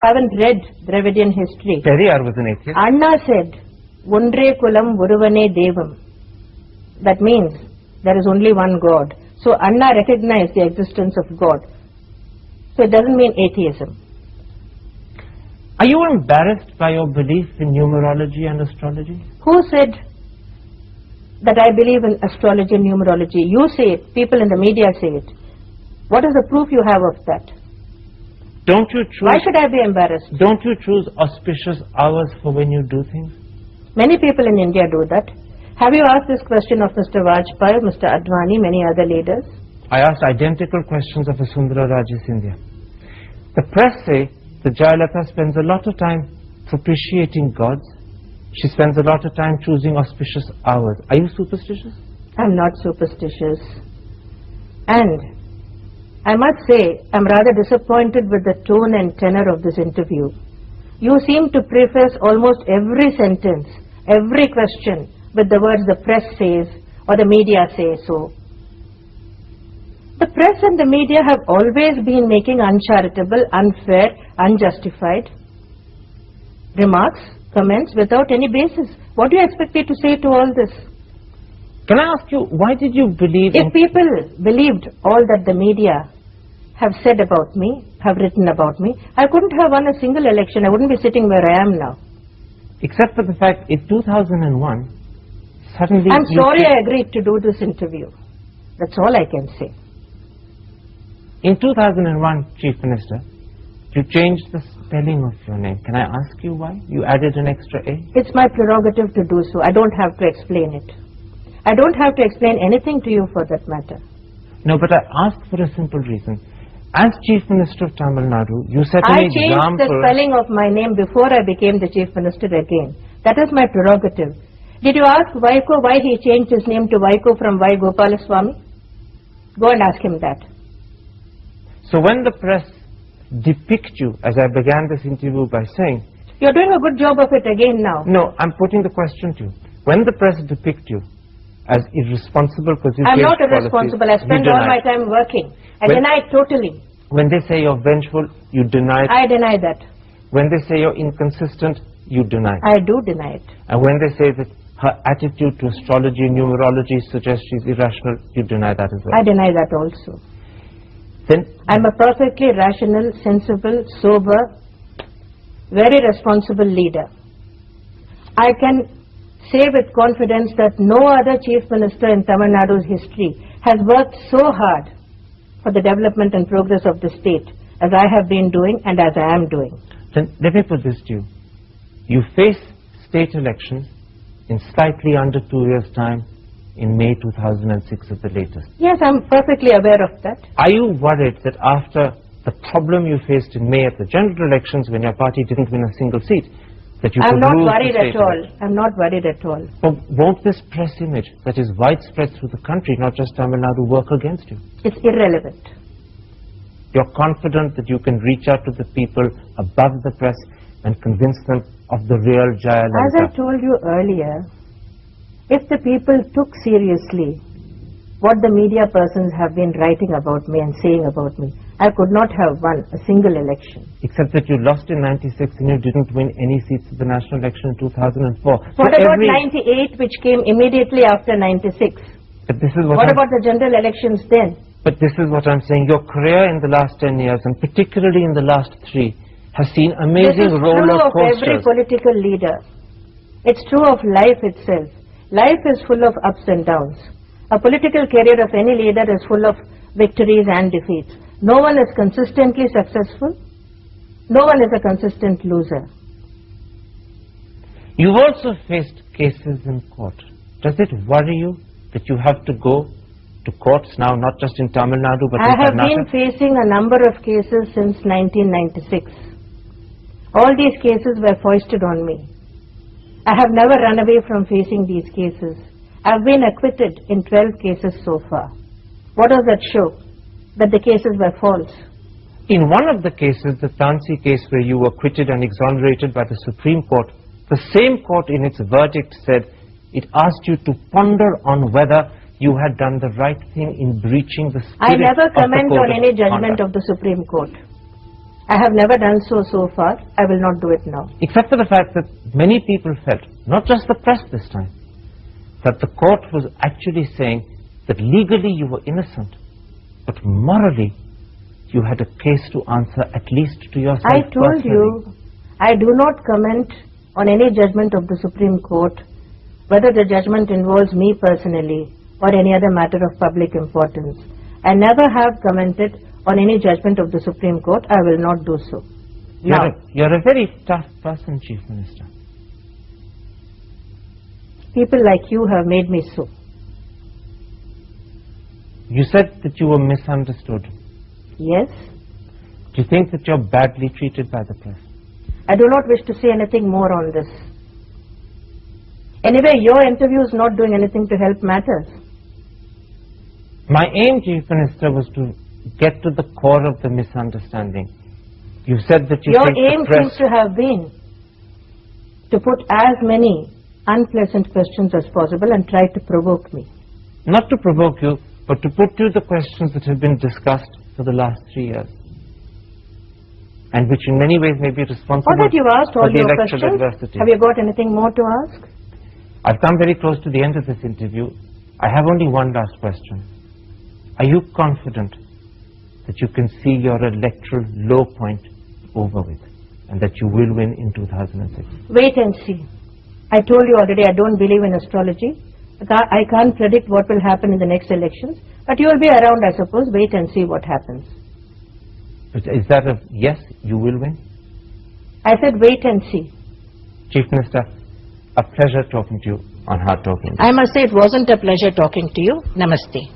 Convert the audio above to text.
I haven't read Dravidian history. Periyar was an atheist. Anna said, Undre kulam uruvane devam. That means there is only one God. So Anna recognized the existence of God. So it doesn't mean atheism. Are you embarrassed by your belief in numerology and astrology? Who said that I believe in astrology and numerology? You say it. People in the media say it. What is the proof you have of that? Don't you choose? Why should I be embarrassed? Don't you choose auspicious hours for when you do things? Many people in India do that. Have you asked this question of Mr. Vajpayee, Mr. Advani, many other leaders? I asked identical questions of Vasundhara Raje Scindia. The press say that Jayalalitha spends a lot of time propitiating gods. She spends a lot of time choosing auspicious hours. Are you superstitious? I'm not superstitious. And I must say, I'm rather disappointed with the tone and tenor of this interview. You seem to preface almost every sentence, every question, with the words the press says or the media says so. The press and the media have always been making uncharitable, unfair, unjustified remarks, comments without any basis. What do you expect me to say to all this? Can I ask you, why did you believe If people believed all that the media have said about me, have written about me, I couldn't have won a single election. I wouldn't be sitting where I am now. Except for the fact, in 2001, suddenly... I'm sorry I agreed to do this interview. That's all I can say. In 2001, Chief Minister, you changed the spelling of your name. Can I ask you why? You added an extra A? It's my prerogative to do so. I don't have to explain it. I don't have to explain anything to you for that matter. No, but I asked for a simple reason. As Chief Minister of Tamil Nadu, you set an I changed the spelling of my name before I became the Chief Minister again. That is my prerogative. Did you ask Vaiko why he changed his name to Vaiko from Y. Gopalaswamy? Go and ask him that. So when the press depict you, as I began this interview by saying... You're doing a good job of it again now. No, I'm putting the question to you. When the press depict you as irresponsible because you I'm not changed irresponsible. policies, I spend all my time working. I deny it totally. When they say you're vengeful, you deny it. I deny that. When they say you're inconsistent, you deny it. I do deny it. And when they say that her attitude to astrology and numerology suggests she's irrational, you deny that as well. I deny that also. Then I'm a perfectly rational, sensible, sober, very responsible leader. I can say with confidence that no other Chief Minister in Tamil Nadu's history has worked so hard for the development and progress of the state as I have been doing and as I am doing. Then let me put this to you. You face state elections in slightly under 2 years' time in May 2006 at the latest. Yes, I'm perfectly aware of that. Are you worried that after the problem you faced in May at the general elections when your party didn't win a single seat, that you I'm could not lose worried the state at all. election? I'm not worried at all. But won't this press image that is widespread through the country, not just Tamil Nadu, work against you? It's irrelevant. You're confident that you can reach out to the people above the press and convince them of the real Jayalalitha? As I told you earlier, if the people took seriously what the media persons have been writing about me and saying about me, I could not have won a single election. Except that you lost in 96 and you didn't win any seats at the national election in 2004. What about 98, which came immediately after 96? But this is what about the general elections then? But this is what I'm saying. Your career in the last 10 years, and particularly in the last 3, has seen amazing roller coasters. This is true of every political leader. It's true of life itself. Life is full of ups and downs. A political career of any leader is full of victories and defeats. No one is consistently successful. No one is a consistent loser. You've also faced cases in court. Does it worry you that you have to go to courts now, not just in Tamil Nadu, but in Karnataka? I have been facing a number of cases since 1996. All these cases were foisted on me. I have never run away from facing these cases. I have been acquitted in 12 cases so far. What does that show? That the cases were false. In one of the cases, the Tansi case where you were acquitted and exonerated by the Supreme Court, the same court in its verdict said it asked you to ponder on whether you had done the right thing in breaching the spirit I never comment on any judgment of the Supreme Court. I have never done so far. I will not do it now. Except for the fact that many people felt, not just the press this time, that the court was actually saying that legally you were innocent, but morally you had a case to answer, at least to yourself. I told you, I do not comment on any judgment of the Supreme Court, whether the judgment involves me personally or any other matter of public importance. I never have commented on any judgment of the Supreme Court. I will not do so. You're a very tough person, Chief Minister. People like you have made me so. You said that you were misunderstood. Yes. Do you think that you're badly treated by the press? I do not wish to say anything more on this. Anyway, your interview is not doing anything to help matters. My aim, Chief Minister, was to get to the core of the misunderstanding. You said that you your think aim the press... seems to have been to put as many unpleasant questions as possible and try to provoke me. Not to provoke you, but to put to the questions that have been discussed for the last 3 years, and which in many ways may be responsible Now that you've asked all for the your electoral questions, adversity. have you got anything more to ask? I've come very close to the end of this interview. I have only one last question. Are you confident that you can see your electoral low point over with, and that you will win in 2006? Wait and see. I told you already I don't believe in astrology. I can't predict what will happen in the next elections, but you will be around, I suppose. Wait and see what happens. Is that a yes, you will win? I said wait and see. Chief Minister, a pleasure talking to you on Hard Talking. I must say it wasn't a pleasure talking to you. Namaste.